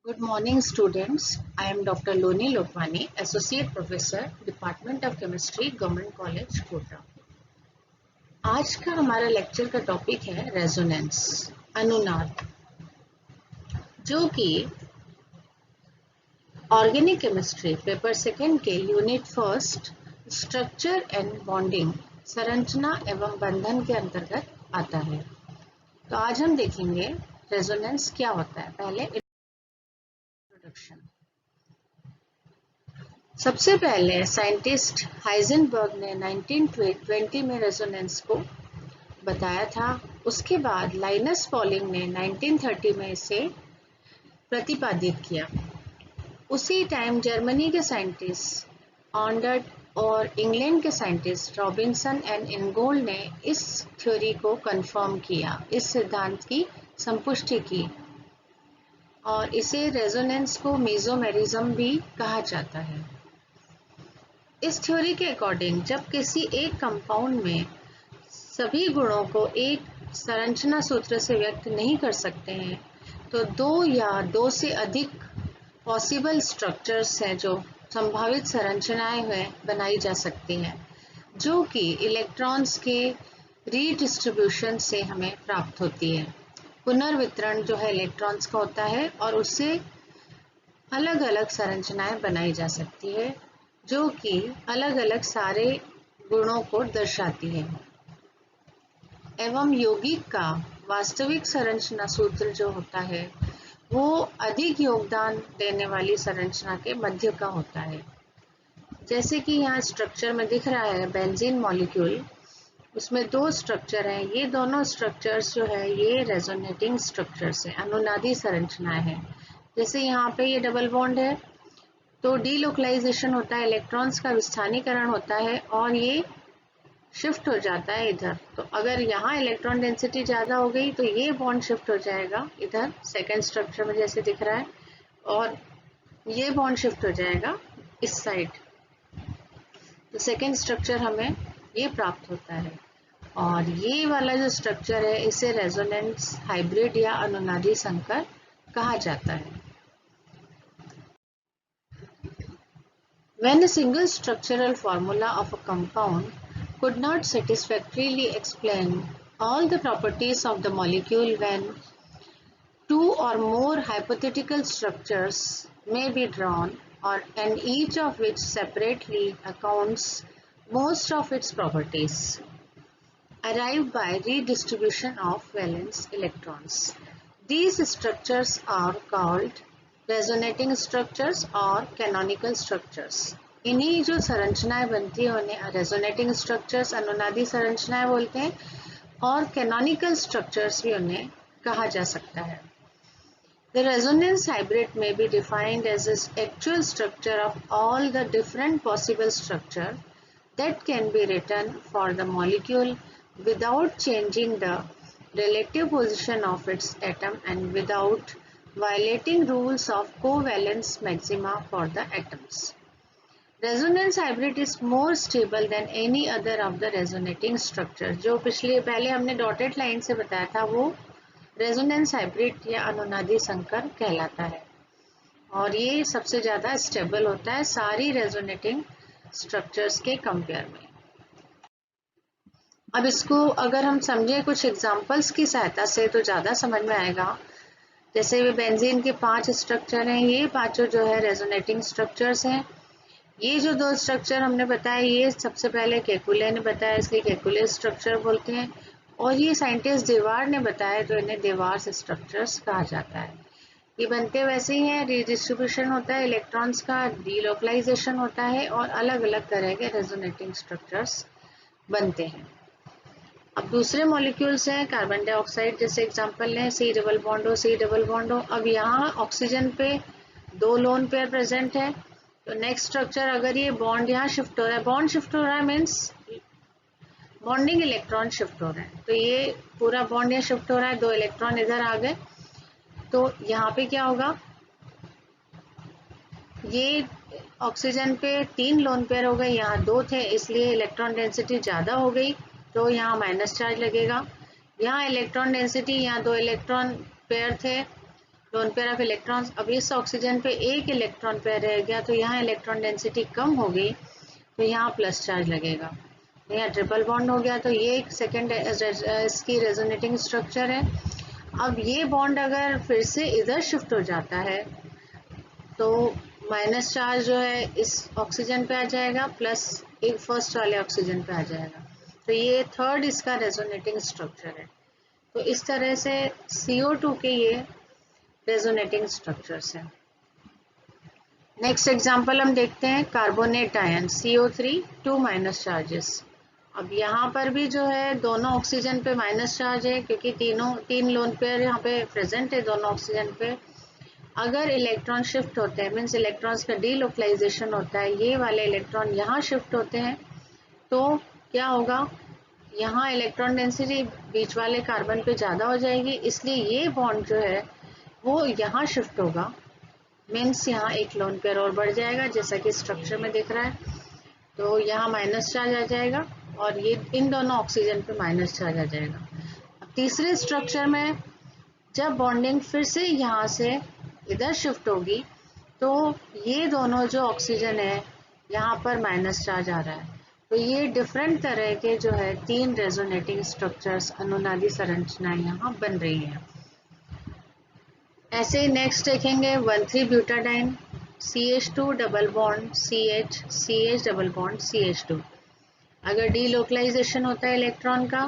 Good morning, students. I am Dr. Loni Lotwani, Associate Professor, Department of Chemistry, Government College, Kota. आज का हमारा lecture का topic है resonance, अनुनाद, जो कि ऑर्गेनिक केमिस्ट्री पेपर सेकेंड के unit first structure and bonding, संरचना एवं बंधन के अंतर्गत आता है। तो आज हम देखेंगे रेजोनेंस क्या होता है। पहले इंट्रोडक्शन। सबसे पहले साइंटिस्ट हाइजेनबर्ग ने 1920 में रेजोनेंस को बताया था। उसके बाद लाइनस पॉलिंग ने 1930 में इसे प्रतिपादित किया। उसी टाइम जर्मनी के साइंटिस्ट ऑन्डर्ट और इंग्लैंड के साइंटिस्ट रॉबिन्सन एंड इनगोल्ड ने इस थ्योरी को कंफर्म किया, इस सिद्धांत की संपुष्टि की, और इसे रेजोनेंस को मेसोमेरिज्म भी कहा जाता है। इस थ्योरी के अकॉर्डिंग जब किसी एक कंपाउंड में सभी गुणों को एक संरचना सूत्र से व्यक्त नहीं कर सकते हैं, तो दो या दो से अधिक पॉसिबल स्ट्रक्चर्स हैं जो संभावित संरचनाएं हैं बनाई जा सकती हैं, जो कि इलेक्ट्रॉन्स के रीडिस्ट्रीब्यूशन से हमें प्राप्त होती है। पुनर्वितरण जो है इलेक्ट्रॉन्स का होता है और उससे अलग अलग संरचनाएं बनाई जा सकती है, जो कि अलग अलग सारे गुणों को दर्शाती है। एवं यौगिक का वास्तविक संरचना सूत्र जो होता है वो अधिक योगदान देने वाली संरचना के मध्य का होता है। जैसे कि यहाँ स्ट्रक्चर में दिख रहा है बेंजीन मॉलिक्यूल, उसमें दो स्ट्रक्चर हैं। ये दोनों स्ट्रक्चर्स जो है ये रेजोनेटिंग स्ट्रक्चर्स है, अनुनादी संरचनाएं हैं। जैसे यहाँ पे ये डबल बॉन्ड है तो डीलोकलाइजेशन होता है, इलेक्ट्रॉन्स का विस्थानीकरण होता है और ये शिफ्ट हो जाता है इधर। तो अगर यहाँ इलेक्ट्रॉन डेंसिटी ज़्यादा हो गई तो ये बॉन्ड शिफ्ट हो जाएगा इधर सेकेंड स्ट्रक्चर में जैसे दिख रहा है, और ये बॉन्ड शिफ्ट हो जाएगा इस साइड। तो सेकेंड स्ट्रक्चर हमें ये प्राप्त होता है, और ये वाला जो स्ट्रक्चर है इसे रेजोनेंस हाइब्रिड या अनुनादी संकर कहा जाता है। When a single structural formula of a compound could not satisfactorily explain all the properties of the molecule, when two or more hypothetical structures may be drawn, and each of which separately accounts most of its properties, arrived by redistribution of valence electrons. These structures are called resonating structures और canonical structures. इन्हीं जो संरचनाएं बनती है उन्हें resonating structures, अनुनादी संरचनाएं बोलते हैं, और कैनोनिकल स्ट्रक्चर्स भी उन्हें कहा जा सकता है। The resonance hybrid may be defined as the actual structure of all the different possible structure that can be written for the molecule without changing the relative position of its atom and without violating rules of covalence maxima for the atoms. Resonance hybrid is more stable than any other of the resonating structure. जो पहले हमने dotted line से बताया था वो resonance hybrid या अनुनादी संकर कहलाता है, और ये सबसे ज़्यादा स्टेबल होता है सारी रेजोनेटिंग स्ट्रक्चर्स के कंपेयर में। अब इसको अगर हम समझें कुछ एग्जांपल्स की सहायता से तो ज़्यादा समझ में आएगा। जैसे वे बेंजीन के 5 स्ट्रक्चर हैं, ये पांचों जो है रेजोनेटिंग स्ट्रक्चर्स हैं। ये जो दो स्ट्रक्चर हमने बताया ये सबसे पहले केकुले ने बताया, इसलिए केकुले स्ट्रक्चर बोलते हैं, और ये साइंटिस्ट देवार ने बताया तो इन्हें देवार स्ट्रक्चर्स कहा जाता है। ये बनते वैसे ही हैं, रिडिस्ट्रीब्यूशन होता है इलेक्ट्रॉन्स का, डीलोकलाइजेशन होता है, और अलग अलग तरह के रेजोनेटिंग स्ट्रक्चर्स बनते हैं। अब दूसरे मॉलिक्यूल्स हैं, कार्बन डाइऑक्साइड जैसे एग्जांपल लें, सी डबल बॉन्ड हो, सी डबल बॉन्ड हो। अब यहाँ ऑक्सीजन पे 2 लोन पेयर प्रेजेंट है, तो नेक्स्ट स्ट्रक्चर अगर ये बॉन्ड यहाँ शिफ्ट हो रहा है, बॉन्ड शिफ्ट हो रहा है मीन्स बॉन्डिंग इलेक्ट्रॉन शिफ्ट हो रहा है, तो ये पूरा बॉन्ड यहाँ शिफ्ट हो रहा है, 2 इलेक्ट्रॉन इधर आ गए, तो यहाँ पे क्या होगा, ये ऑक्सीजन पे 3 लोन पेयर हो गए, यहाँ 2 थे इसलिए इलेक्ट्रॉन डेंसिटी ज़्यादा हो गई, तो यहाँ माइनस चार्ज लगेगा। यहाँ इलेक्ट्रॉन डेंसिटी, यहाँ 2 इलेक्ट्रॉन पेयर थे लोन पेयर ऑफ इलेक्ट्रॉन्स। अब इस ऑक्सीजन पे एक इलेक्ट्रॉन पेयर रह गया तो यहाँ इलेक्ट्रॉन डेंसिटी कम हो गई तो यहाँ प्लस चार्ज लगेगा। यहाँ ट्रिपल बॉन्ड हो गया तो ये एक सेकेंड इसकी रेजोनेटिंग स्ट्रक्चर है। अब ये बॉन्ड अगर फिर से इधर शिफ्ट हो जाता है तो माइनस चार्ज जो है इस ऑक्सीजन पे आ जाएगा, प्लस एक फर्स्ट वाले ऑक्सीजन पे आ जाएगा। तो ये थर्ड इसका रेजोनेटिंग स्ट्रक्चर है। तो इस तरह से CO2 के ये रेजोनेटिंग स्ट्रक्चर्स हैं। नेक्स्ट एग्जांपल हम देखते हैं carbonate ion CO3 2 minus charges. अब यहाँ पर भी जो है दोनों ऑक्सीजन पे माइनस चार्ज है क्योंकि तीन लोन पेयर यहाँ पे प्रेजेंट है दोनों ऑक्सीजन पे। अगर इलेक्ट्रॉन शिफ्ट होते हैं मीन्स इलेक्ट्रॉन्स का डीलोकलाइजेशन होता है, ये वाले इलेक्ट्रॉन यहाँ शिफ्ट होते हैं तो क्या होगा, यहाँ इलेक्ट्रॉन डेंसिटी बीच वाले कार्बन पे ज़्यादा हो जाएगी, इसलिए ये बॉन्ड जो है वो यहाँ शिफ्ट होगा। मीन्स यहाँ एक लोन पेयर और बढ़ जाएगा जैसा कि स्ट्रक्चर में दिख रहा है। तो यहाँ माइनस चार्ज आ जाएगा और ये इन दोनों ऑक्सीजन पे माइनस चार्ज आ जाएगा। अब तीसरे स्ट्रक्चर में जब बॉन्डिंग फिर से यहाँ से इधर शिफ्ट होगी तो ये दोनों जो ऑक्सीजन है यहाँ पर माइनस चार्ज आ रहा है। तो ये डिफरेंट तरह के जो है तीन रेजोनेटिंग स्ट्रक्चर्स अनुनादी संरचनाएं यहाँ बन रही हैं। ऐसे ही नेक्स्ट देखेंगे 1,3 butadiene CH2 double bond CH CH double bond CH2। अगर डीलोकलाइजेशन होता है इलेक्ट्रॉन का,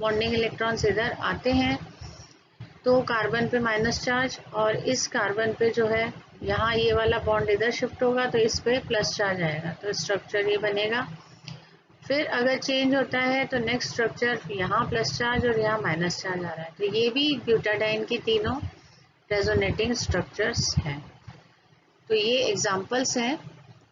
बॉन्डिंग इलेक्ट्रॉन्स इधर आते हैं तो कार्बन पे माइनस चार्ज और इस कार्बन पे जो है यहाँ ये वाला बॉन्ड इधर शिफ्ट होगा तो इस पे प्लस चार्ज आएगा तो स्ट्रक्चर ये बनेगा। फिर अगर चेंज होता है तो नेक्स्ट स्ट्रक्चर यहाँ प्लस चार्ज और यहाँ माइनस चार्ज आ रहा है। तो ये भी ब्यूटाडाइन की तीनों रेजोनेटिंग स्ट्रक्चर्स हैं। तो ये एग्जांपल्स हैं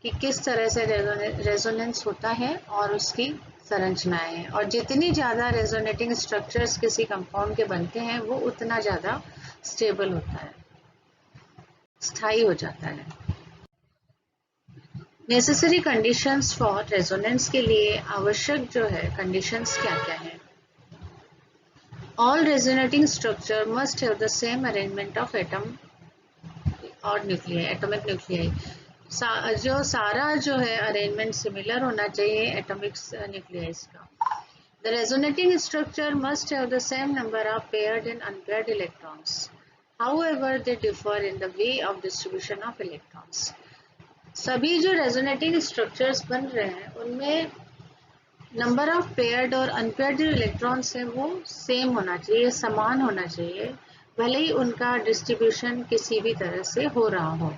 कि किस तरह से रेजोनेंस होता है और उसकी संरचनाएं हैं। और जितनी ज़्यादा रेजोनेटिंग स्ट्रक्चर्स किसी कंपाउंड के बनते हैं वो उतना ज़्यादा स्टेबल होता है, स्थायी हो जाता है। नेसेसरी कंडीशंस फॉर रेजोनेंस के लिए आवश्यक जो है कंडीशंस क्या क्या हैं? All resonating structure must have the same arrangement of atom और न्यूक्लियाई, एटॉमिक न्यूक्लियाई। जो सारा जो है अरेंजमेंट सिमिलर होना चाहिए एटॉमिक न्यूक्लियाइज का। The resonating structure must have the same number of paired and unpaired electrons. However, they differ in the way of distribution of electrons. सभी जो रेजोनेटिंग स्ट्रक्चर्स बन रहे हैं उनमें नंबर ऑफ पेयर्ड और अनपेयर्ड जो इलेक्ट्रॉन्स हैं वो सेम होना चाहिए, समान होना चाहिए, भले ही उनका डिस्ट्रीब्यूशन किसी भी तरह से हो रहा हो।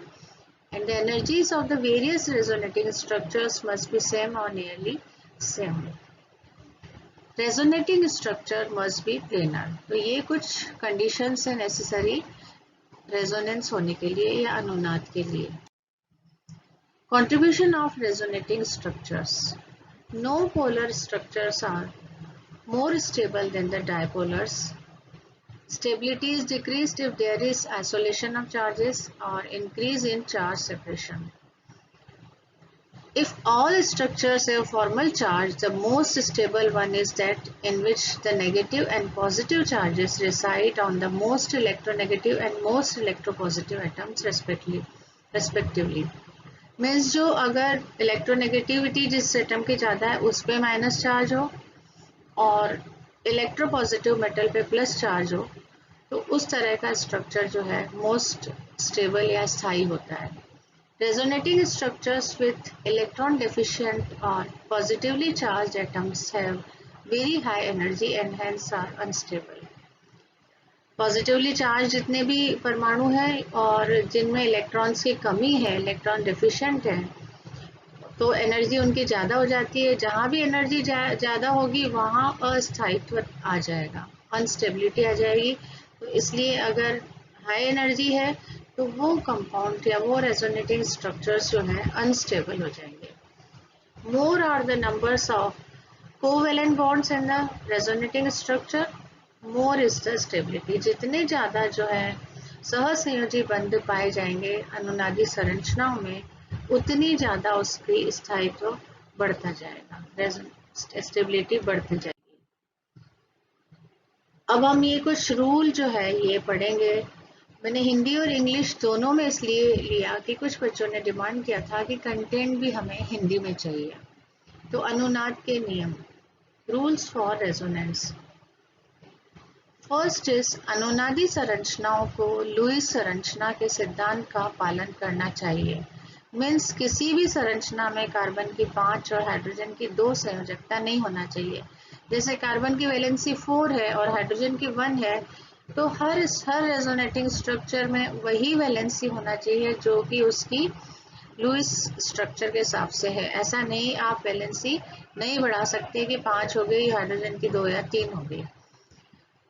And the energies of the various resonating structures must be same or nearly same. Resonating structure must be planar. तो ये कुछ conditions हैं necessary resonance होने के लिए या अनुनाद के लिए। Contribution of resonating structures. No polar structures are more stable than the dipolars. Stability is decreased if there is isolation of charges or increase in charge separation. If all structures have formal charge, the most stable one is that in which the negative and positive charges reside on the most electronegative and most electropositive atoms respectively. Means जो अगर electronegativity जिस atom की ज़्यादा है उस पे minus charge हो और इलेक्ट्रोपॉजिटिव मेटल पे प्लस चार्ज हो तो उस तरह का स्ट्रक्चर जो है मोस्ट स्टेबल या स्थायी होता है। Resonating structures with electron deficient or positively charged atoms have very high energy and hence are unstable. Positively charged जितने भी परमाणु हैं और जिनमें इलेक्ट्रॉन्स की कमी है, इलेक्ट्रॉन डेफिशिएंट है, तो एनर्जी उनकी ज़्यादा हो जाती है। जहाँ भी एनर्जी ज़्यादा होगी वहाँ अस्थायित्व आ जाएगा, अनस्टेबिलिटी आ जाएगी। तो इसलिए अगर हाई एनर्जी है तो वो कंपाउंड या वो रेजोनेटिंग स्ट्रक्चर्स जो हैं अनस्टेबल हो जाएंगे। More are the numbers of covalent bonds in the resonating structure, more is the stability. जितने ज़्यादा जो है सहसंयोजी बंध पाए जाएंगे अनुनादी संरचनाओं में उतनी ज़्यादा उसकी स्थायित्व बढ़ता जाएगा, स्टेबिलिटी बढ़ती जाएगी। अब हम ये कुछ रूल जो है ये पढ़ेंगे। मैंने हिंदी और इंग्लिश दोनों में इसलिए लिया कि कुछ बच्चों ने डिमांड किया था कि कंटेंट भी हमें हिंदी में चाहिए। तो अनुनाद के नियम, rules for resonance. First is अनुनादी संरचनाओं को लुईस संरचना के सिद्धांत का पालन करना चाहिए। मीन्स किसी भी संरचना में कार्बन की 5 और हाइड्रोजन की 2 संयोजकता नहीं होना चाहिए। जैसे कार्बन की वैलेंसी 4 है और हाइड्रोजन की 1 है, तो हर रेजोनेटिंग स्ट्रक्चर में वही वैलेंसी होना चाहिए जो कि उसकी लुईस स्ट्रक्चर के हिसाब से है। ऐसा नहीं आप वैलेंसी नहीं बढ़ा सकते कि 5 हो गई, हाइड्रोजन की 2 या 3 हो गई।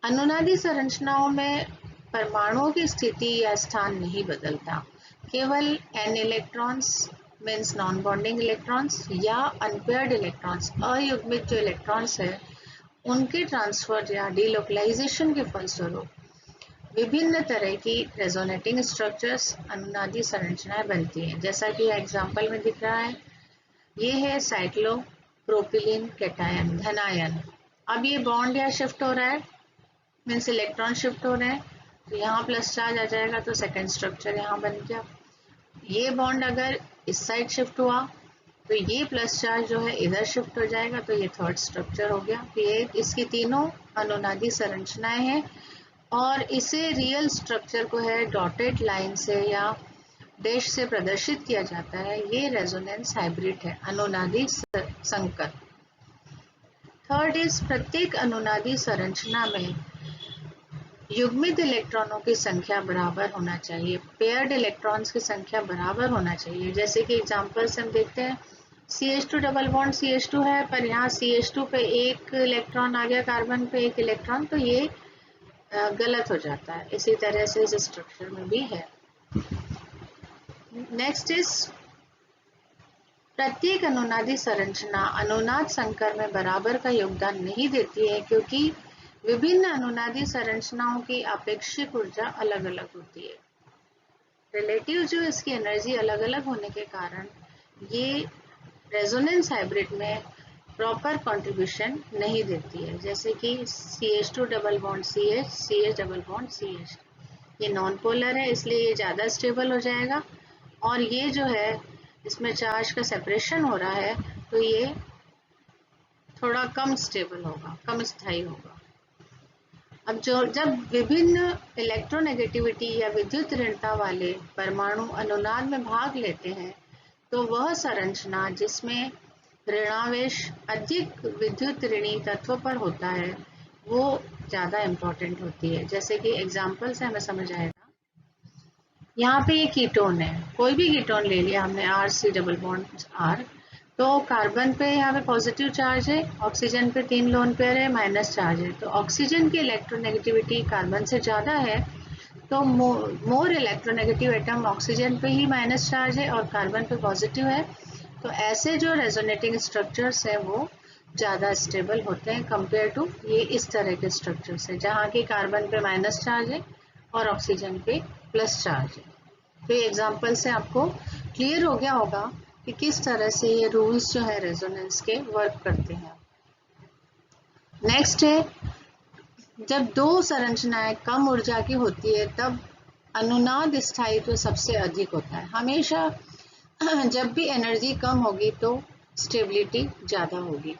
अनुनादी संरचनाओं में परमाणुओं की स्थिति या स्थान नहीं बदलता, केवल n electrons means non bonding electrons या अनपेयर्ड इलेक्ट्रॉन्स, अयुग्मित जो इलेक्ट्रॉन्स है उनके ट्रांसफर या डिलोकलाइजेशन के फलस्वरूप विभिन्न तरह की रेजोनेटिंग स्ट्रक्चर्स अनुनादी संरचनाएं बनती हैं। जैसा कि एग्जाम्पल में दिख रहा है, ये है साइक्लोप्रोपिलीन कैटायन, धनायन। अब ये बॉन्ड या शिफ्ट हो रहा है, मीन्स इलेक्ट्रॉन शिफ्ट हो रहे हैं, तो यहाँ प्लस चार्ज आ जाएगा तो सेकेंड स्ट्रक्चर यहाँ बन गया। ये बॉन्ड अगर इस साइड शिफ्ट हुआ तो ये प्लस चार्ज जो है इधर शिफ्ट हो जाएगा, तो ये थर्ड स्ट्रक्चर हो गया। तो ये इसकी तीनों अनुनादी संरचनाएं हैं और इसे रियल स्ट्रक्चर को है डॉटेड लाइन से या डैश से प्रदर्शित किया जाता है। ये रेजोनेंस हाइब्रिड है, अनुनादी संकर। थर्ड इज प्रत्येक अनुनादी संरचना में युग्मित इलेक्ट्रॉनों की संख्या बराबर होना चाहिए, पेयर्ड इलेक्ट्रॉन्स की संख्या बराबर होना चाहिए। जैसे कि एग्जांपल से हम देखते हैं, CH2 डबल बॉन्ड CH2 है, पर यहाँ CH2 पे एक इलेक्ट्रॉन आ गया, कार्बन पे एक इलेक्ट्रॉन, तो ये गलत हो जाता है। इसी तरह से इस स्ट्रक्चर में भी है। नेक्स्ट इज प्रत्येक अनुनादी संरचना अनुनाद संकर में बराबर का योगदान नहीं देती है, क्योंकि विभिन्न अनुनादी संरचनाओं की आपेक्षिक ऊर्जा अलग अलग होती है। रिलेटिव जो इसकी एनर्जी अलग अलग होने के कारण ये रेजोनेंस हाइब्रिड में प्रॉपर कंट्रीब्यूशन नहीं देती है। जैसे कि CH2 double bond CH, CH double bond CH, ये नॉन पोलर है इसलिए ये ज़्यादा स्टेबल हो जाएगा, और ये जो है इसमें चार्ज का सेपरेशन हो रहा है तो ये थोड़ा कम स्टेबल होगा, कम स्थायी होगा। अब जब विभिन्न इलेक्ट्रोनेगेटिविटी या विद्युत ऋणता वाले परमाणु अनुनाद में भाग लेते हैं तो वह संरचना जिसमें ऋणावेश अधिक विद्युत ऋणी तत्व पर होता है वो ज़्यादा इम्पोर्टेंट होती है। जैसे कि एग्जाम्पल से हमें समझ आएगा, यहाँ पे ये कीटोन है, कोई भी कीटोन ले लिया हमने, RC डबल बॉन्ड R, तो कार्बन पे यहाँ पे पॉजिटिव चार्ज है, ऑक्सीजन पे 3 लोन पेयर है, माइनस चार्ज है। तो ऑक्सीजन की इलेक्ट्रोनेगेटिविटी कार्बन से ज़्यादा है, तो मोर इलेक्ट्रोनेगेटिव एटम ऑक्सीजन पे ही माइनस चार्ज है और कार्बन पे पॉजिटिव है। तो ऐसे जो रेजोनेटिंग स्ट्रक्चर्स हैं वो ज़्यादा स्टेबल होते हैं कंपेयर टू ये इस तरह के स्ट्रक्चर्स हैं जहाँ की कार्बन पे माइनस चार्ज है और ऑक्सीजन पे प्लस चार्ज है। तो ये एग्जाम्पल से आपको क्लियर हो गया होगा कि किस तरह से ये रूल्स जो है रेजोनेंस के वर्क करते हैं। नेक्स्ट है, जब दो संरचनाएं कम ऊर्जा की होती है तब अनुनाद स्थायित्व सबसे अधिक होता है। हमेशा जब भी एनर्जी कम होगी तो स्टेबिलिटी ज़्यादा होगी।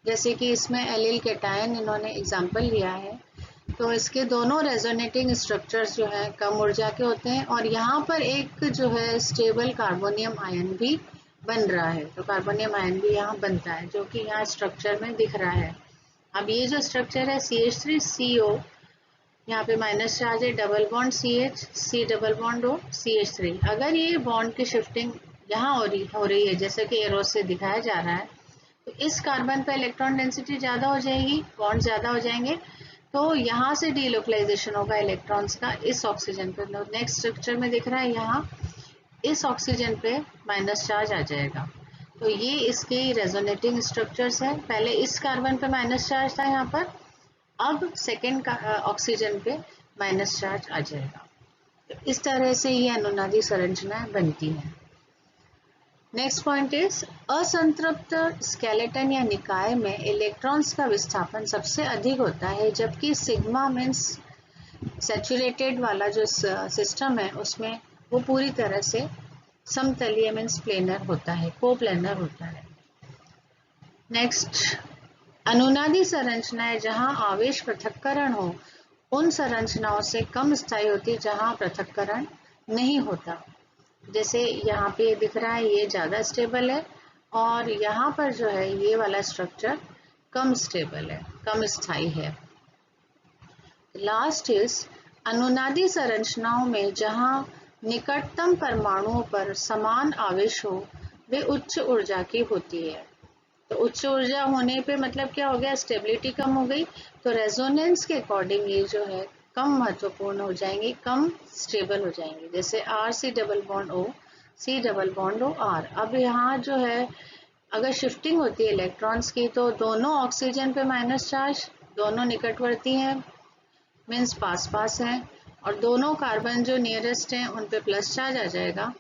जैसे कि इसमें एलिल कैटायन इन्होंने एग्जाम्पल लिया है, तो इसके दोनों रेजोनेटिंग स्ट्रक्चर्स जो है कम ऊर्जा के होते हैं और यहाँ पर एक जो है स्टेबल कार्बोनियम आयन भी बन रहा है, तो कार्बोनियम आयन भी यहाँ बनता है जो कि यहाँ स्ट्रक्चर में दिख रहा है। अब ये जो स्ट्रक्चर है CH3CO, यहाँ पे माइनस चार्ज है, double bond CH, C double bond O, CH3। अगर ये बॉन्ड की शिफ्टिंग यहाँ हो रही है जैसे कि एरो से दिखाया जा रहा है, तो इस कार्बन पे इलेक्ट्रॉन डेंसिटी ज़्यादा हो जाएगी, बॉन्ड ज़्यादा हो जाएंगे, तो यहाँ से डीलोकलाइजेशन होगा इलेक्ट्रॉन्स का इस ऑक्सीजन पे। नेक्स्ट स्ट्रक्चर में दिख रहा है यहाँ इस ऑक्सीजन पे माइनस चार्ज आ जाएगा, तो ये इसके रेजोनेटिंग स्ट्रक्चर्स है। पहले इस कार्बन पे माइनस चार्ज था यहाँ पर, अब सेकेंड ऑक्सीजन पे माइनस चार्ज आ जाएगा। तो इस तरह से ये अनुनादी संरचनाएं बनती हैं। नेक्स्ट पॉइंट इज असंतृप्त स्केलेटन या निकाय में इलेक्ट्रॉन्स का विस्थापन सबसे अधिक होता है, जबकि सिग्मा मीन्स सैचुरेटेड वाला जो सिस्टम है उसमें वो पूरी तरह से समतलीय मीन्स प्लेनर होता है, कोप्लेनर होता है। नेक्स्ट, अनुनादी संरचनाएं जहां आवेश पृथक्करण हो उन संरचनाओं से कम स्थायी होती है जहां पृथक्करण नहीं होता। जैसे यहाँ पे दिख रहा है ये ज़्यादा स्टेबल है और यहाँ पर जो है ये वाला स्ट्रक्चर कम स्टेबल है, कम स्थायी है। लास्ट इज अनुनादी संरचनाओं में जहाँ निकटतम परमाणुओं पर समान आवेश हो वे उच्च ऊर्जा की होती है। तो उच्च ऊर्जा होने पे मतलब क्या हो गया, स्टेबिलिटी कम हो गई, तो रेजोनेंस के अकॉर्डिंग ये जो है कम महत्वपूर्ण हो जाएंगी, कम स्टेबल हो जाएंगी। जैसे R C double bond O, C double bond O R. अब यहाँ जो है अगर शिफ्टिंग होती है इलेक्ट्रॉन्स की तो दोनों ऑक्सीजन पे माइनस चार्ज, दोनों निकटवर्ती हैं मीन्स पास पास हैं, और दोनों कार्बन जो नियरेस्ट हैं उन पे प्लस चार्ज आ जाएगा।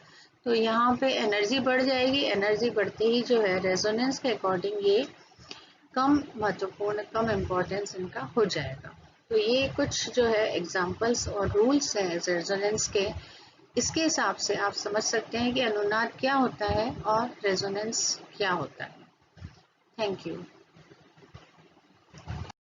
तो यहाँ पे एनर्जी बढ़ जाएगी, एनर्जी बढ़ते ही जो है रेजोनेंस के अकॉर्डिंग ये कम महत्वपूर्ण, कम इम्पोर्टेंस इनका हो जाएगा। तो ये कुछ जो है एग्जांपल्स और रूल्स हैं रेजोनेंस के। इसके हिसाब से आप समझ सकते हैं कि अनुनाद क्या होता है और रेजोनेंस क्या होता है। Thank you.